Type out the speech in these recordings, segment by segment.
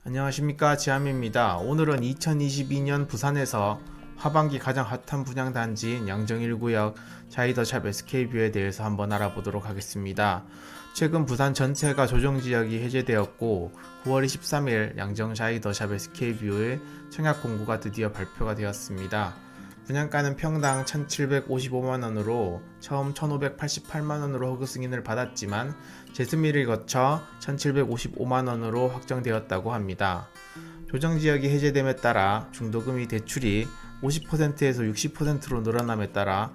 안녕하십니까, 지함입니다. 오늘은 2022년 부산에서 하반기 가장 핫한 분양단지인 양정 1구역 자이더샵 SK뷰에 대해서 한번 알아보도록 하겠습니다. 최근 부산 전체가 조정지역이 해제되었고 9월 23일 양정 자이더샵 SK뷰의 청약 공고가 드디어 발표가 되었습니다. 분양가는 평당 1,755만원으로 처음 1,588만원으로 허그 승인을 받았지만 재수미를 거쳐 1,755만원으로 확정되었다고 합니다. 조정지역이 해제됨에 따라 중도금리 대출이 50%에서 60%로 늘어남에 따라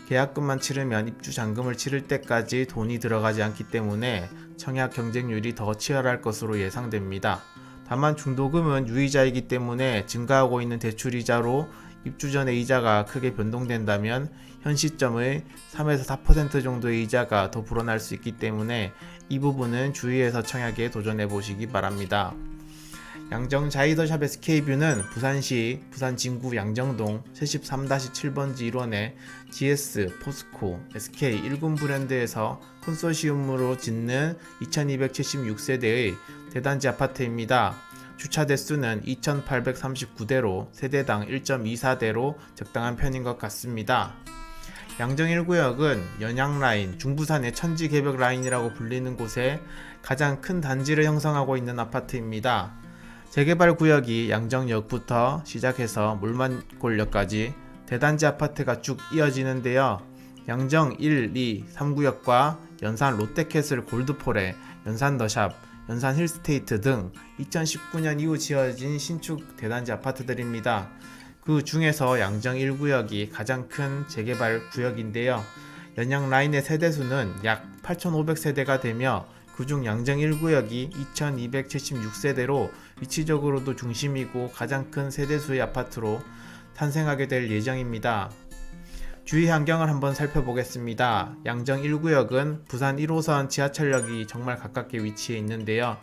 계약금만 치르면 입주 잔금을 치를 때까지 돈이 들어가지 않기 때문에 청약 경쟁률이 더 치열할 것으로 예상됩니다. 다만 중도금은 유이자이기 때문에 증가하고 있는 대출이자로 입주 전의 이자가 크게 변동된다면 현 시점의 3에서 4% 정도의 이자가 더 불어날 수 있기 때문에 이 부분은 주의해서 청약에 도전해 보시기 바랍니다. 양정 자이더샵 SK뷰는 부산시 부산 진구 양정동 73-7번지 1원에 GS, 포스코, SK 1군 브랜드에서 컨소시엄으로 짓는 2276세대의 대단지 아파트입니다. 주차 대수는 2839대로 세대당 1.24대로 적당한 편인 것 같습니다. 양정 1구역은 연양라인, 중부산의 천지개벽 라인이라고 불리는 곳에 가장 큰 단지를 형성하고 있는 아파트입니다. 재개발 구역이 양정역부터 시작해서 물만골역까지 대단지 아파트가 쭉 이어지는데요. 양정 1, 2, 3구역과 연산 롯데캐슬 골드폴에 연산 더샵, 연산 힐스테이트 등 2019년 이후 지어진 신축 대단지 아파트들입니다. 그 중에서 양정 1구역이 가장 큰 재개발 구역인데요. 연양 라인의 세대수는 약 8,500세대가 되며 그중 양정 1구역이 2,276세대로 위치적으로도 중심이고 가장 큰 세대수의 아파트로 탄생하게 될 예정입니다. 주위 환경을 한번 살펴보겠습니다. 양정 1구역은 부산 1호선 지하철역이 정말 가깝게 위치해 있는데요.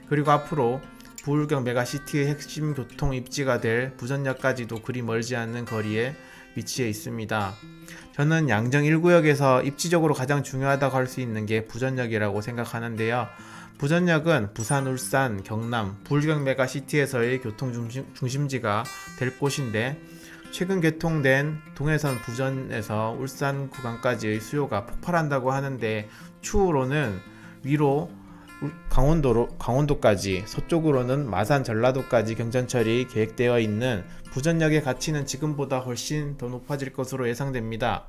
그리고 앞으로 부울경 메가시티의 핵심 교통 입지가 될 부전역까지도 그리 멀지 않는 거리에 위치해 있습니다. 저는 양정 1구역에서 입지적으로 가장 중요하다고 할 수 있는 게 부전역이라고 생각하는데요. 부전역은 부산, 울산, 경남, 부울경 메가시티에서의 교통 중심지가 될 곳인데 최근 개통된 동해선 부전에서 울산 구간까지의 수요가 폭발한다고 하는데 추후로는 위로 강원도까지, 서쪽으로는 마산, 전라도까지 경전철이 계획되어 있는 부전역의 가치는 지금보다 훨씬 더 높아질 것으로 예상됩니다.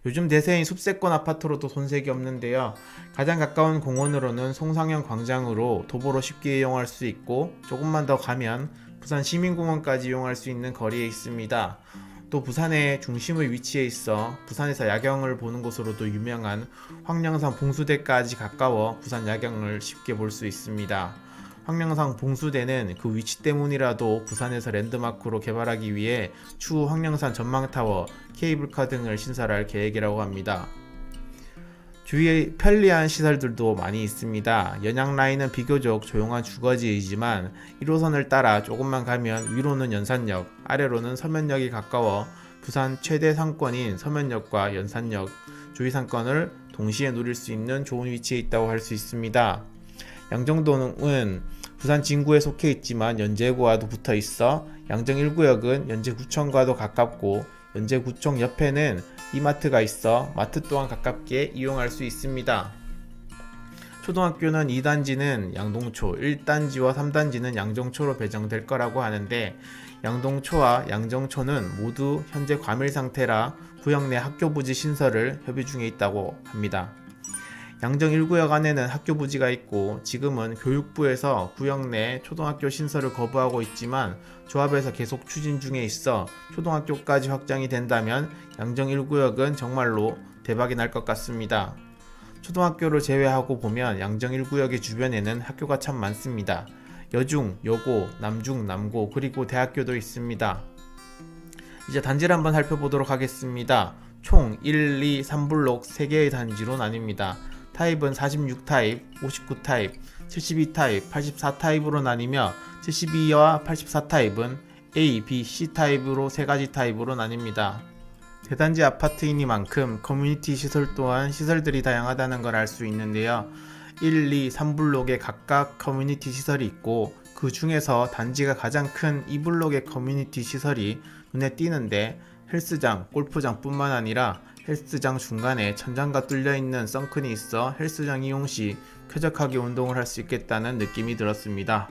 요즘 대세인 숲세권 아파트로도 손색이 없는데요. 가장 가까운 공원으로는 송상현 광장으로 도보로 쉽게 이용할 수 있고 조금만 더 가면 부산 시민공원까지 이용할 수 있는 거리에 있습니다. 또 부산의 중심의 위치에 있어 부산에서 야경을 보는 곳으로도 유명한 황령산 봉수대까지 가까워 부산 야경을 쉽게 볼 수 있습니다. 황령산 봉수대는 그 위치 때문이라도 부산에서 랜드마크로 개발하기 위해 추후 황령산 전망타워, 케이블카 등을 신설할 계획이라고 합니다. 주위에 편리한 시설들도 많이 있습니다. 연양라인은 비교적 조용한 주거지이지만 1호선을 따라 조금만 가면 위로는 연산역, 아래로는 서면역이 가까워 부산 최대 상권인 서면역과 연산역, 주위 상권을 동시에 누릴 수 있는 좋은 위치에 있다고 할 수 있습니다. 양정동은 부산 진구에 속해 있지만 연제구와도 붙어 있어 양정 1구역은 연제구청과도 가깝고 연제구청 옆에는 이마트가 있어 마트 또한 가깝게 이용할 수 있습니다. 초등학교는 2단지는 양동초, 1단지와 3단지는 양정초로 배정될 거라고 하는데 양동초와 양정초는 모두 현재 과밀 상태라 구역 내 학교 부지 신설을 협의 중에 있다고 합니다. 양정 1구역 안에는 학교 부지가 있고 지금은 교육부에서 구역 내 초등학교 신설을 거부하고 있지만 조합에서 계속 추진 중에 있어 초등학교까지 확장이 된다면 양정 1구역은 정말로 대박이 날 것 같습니다. 초등학교를 제외하고 보면 양정 1구역의 주변에는 학교가 참 많습니다. 여중, 여고, 남중, 남고 그리고 대학교도 있습니다. 이제 단지를 한번 살펴보도록 하겠습니다. 총 1, 2, 3블록 3개의 단지로 나뉩니다. 타입은 46타입, 59타입, 72타입, 84타입으로 나뉘며 72와 84타입은 A, B, C 타입으로 3가지 타입으로 나뉩니다. 대단지 아파트이니만큼 커뮤니티 시설 또한 시설들이 다양하다는 걸 알 수 있는데요. 1, 2, 3블록에 각각 커뮤니티 시설이 있고 그 중에서 단지가 가장 큰 이블록의 커뮤니티 시설이 눈에 띄는데, 헬스장, 골프장 뿐만 아니라 헬스장 중간에 천장과 뚫려있는 썬큰이 있어 헬스장 이용 시 쾌적하게 운동을 할 수 있겠다는 느낌이 들었습니다.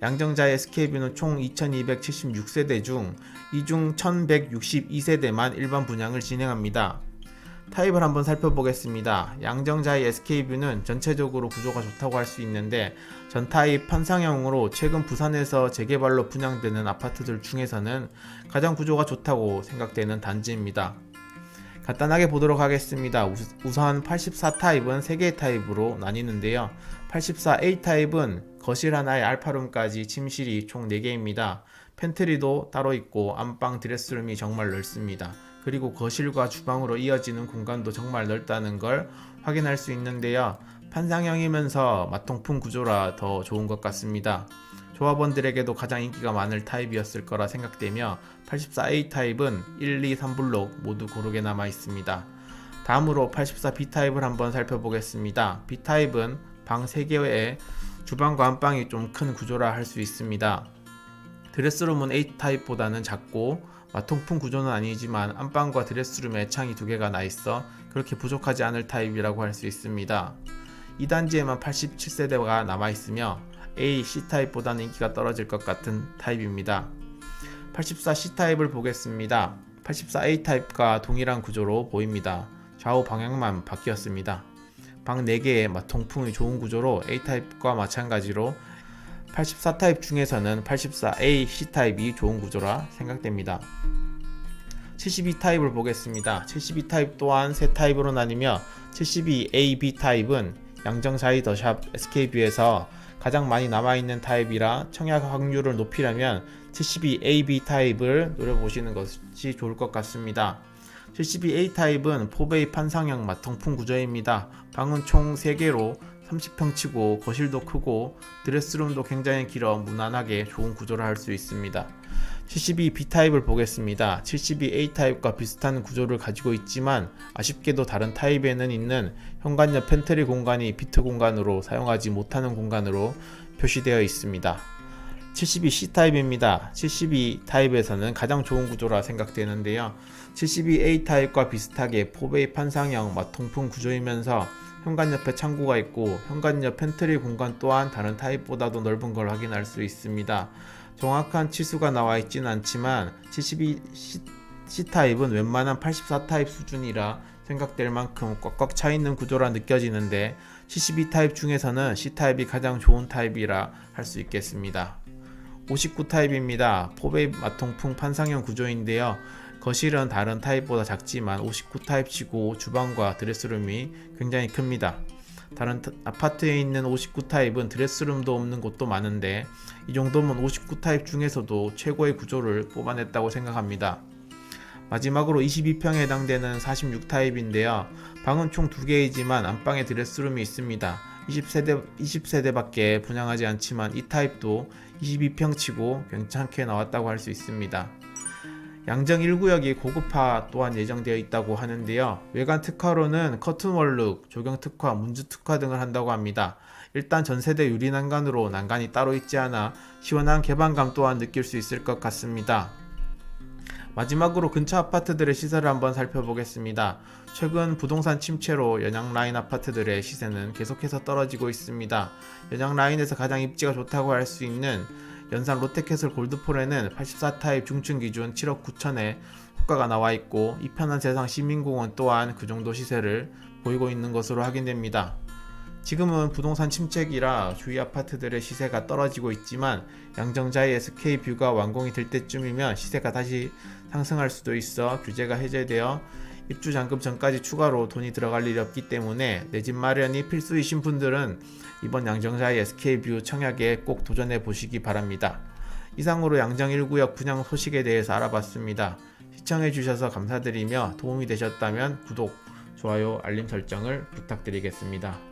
양정자의 SK뷰는 총 2276세대 중 이 중 1162세대만 일반 분양을 진행합니다. 타입을 한번 살펴보겠습니다. 양정자의 SK뷰는 전체적으로 구조가 좋다고 할 수 있는데, 전타입 판상형으로 최근 부산에서 재개발로 분양되는 아파트들 중에서는 가장 구조가 좋다고 생각되는 단지입니다. 간단하게 보도록 하겠습니다. 우선 84타입은 3개의 타입으로 나뉘는데요. 84A 타입은 거실 하나에 알파룸까지 침실이 총 4개입니다. 팬트리도 따로 있고 안방 드레스룸이 정말 넓습니다. 그리고 거실과 주방으로 이어지는 공간도 정말 넓다는 걸 확인할 수 있는데요. 판상형이면서 마통풍 구조라 더 좋은 것 같습니다. 조합원들에게도 가장 인기가 많을 타입이었을 거라 생각되며 84A 타입은 1, 2, 3블록 모두 고르게 남아 있습니다. 다음으로 84B 타입을 한번 살펴보겠습니다. B 타입은 방 3개에 주방과 안방이 좀 큰 구조라 할 수 있습니다. 드레스룸은 A 타입보다는 작고 마통풍 구조는 아니지만 안방과 드레스룸에 창이 2개가 나 있어 그렇게 부족하지 않을 타입이라고 할 수 있습니다. 이 단지에만 87세대가 남아 있으며 A, C 타입보다는 인기가 떨어질 것 같은 타입입니다. 84C 타입을 보겠습니다. 84A 타입과 동일한 구조로 보입니다. 좌우 방향만 바뀌었습니다. 방 4개에 마통풍이 좋은 구조로 A 타입과 마찬가지로 84 타입 중에서는 84A, C 타입이 좋은 구조라 생각됩니다. 72 타입을 보겠습니다. 72 타입 또한 세 타입으로 나뉘며 72A, B 타입은 양정자이 더샵 SK뷰에서 가장 많이 남아있는 타입이라 청약 확률을 높이려면 72A, B 타입을 노려보시는 것이 좋을 것 같습니다. 72A 타입은 4베이 판상형 마통풍 구조입니다. 방은 총 3개로 30평치고 거실도 크고 드레스룸도 굉장히 길어 무난하게 좋은 구조를 할 수 있습니다. 72B 타입을 보겠습니다. 72A 타입과 비슷한 구조를 가지고 있지만 아쉽게도 다른 타입에는 있는 현관옆 팬트리 공간이 비트 공간으로 사용하지 못하는 공간으로 표시되어 있습니다. 72C 타입입니다. 72 타입에서는 가장 좋은 구조라 생각되는데요. 72A 타입과 비슷하게 4베이 판상형 마통풍 구조이면서 현관 옆에 창구가 있고 현관 옆 팬트리 공간 또한 다른 타입보다도 넓은 걸 확인할 수 있습니다. 정확한 치수가 나와 있지는 않지만 72C 타입은 웬만한 84 타입 수준이라 생각될 만큼 꽉꽉 차 있는 구조라 느껴지는데 72 타입 중에서는 C 타입이 가장 좋은 타입이라 할 수 있겠습니다. 59 타입입니다. 4베이 마통풍 판상형 구조인데요. 거실은 다른 타입보다 작지만 59 타입치고 주방과 드레스룸이 굉장히 큽니다. 다른 아파트에 있는 59 타입은 드레스룸도 없는 곳도 많은데 이 정도면 59 타입 중에서도 최고의 구조를 뽑아냈다고 생각합니다. 마지막으로 22평에 해당되는 46 타입인데요. 방은 총 2개이지만 안방에 드레스룸이 있습니다. 20세대밖에 분양하지 않지만 이 타입도 22평 치고 괜찮게 나왔다고 할 수 있습니다. 양정 1구역이 고급화 또한 예정되어 있다고 하는데요. 외관 특화로는 커튼월룩, 조경 특화, 문주 특화 등을 한다고 합니다. 일단 전세대 유리 난간으로 난간이 따로 있지 않아 시원한 개방감 또한 느낄 수 있을 것 같습니다. 마지막으로 근처 아파트들의 시세를 한번 살펴보겠습니다. 최근 부동산 침체로 연양라인 아파트들의 시세는 계속해서 떨어지고 있습니다. 연양라인에서 가장 입지가 좋다고 할 수 있는 연산 롯데캐슬 골드폴에는 84 타입 중층 기준 7억 9천에 호가가 나와 있고 이편한 세상 시민공원 또한 그 정도 시세를 보이고 있는 것으로 확인됩니다. 지금은 부동산 침체기라 주위 아파트들의 시세가 떨어지고 있지만 양정자의 SK뷰가 완공이 될 때쯤이면 시세가 다시 상승할 수도 있어 규제가 해제되어 입주 잔금 전까지 추가로 돈이 들어갈 일이 없기 때문에 내 집 마련이 필수이신 분들은 이번 양정자의 SK뷰 청약에 꼭 도전해 보시기 바랍니다. 이상으로 양정 1구역 분양 소식에 대해서 알아봤습니다. 시청해 주셔서 감사드리며 도움이 되셨다면 구독, 좋아요, 알림 설정을 부탁드리겠습니다.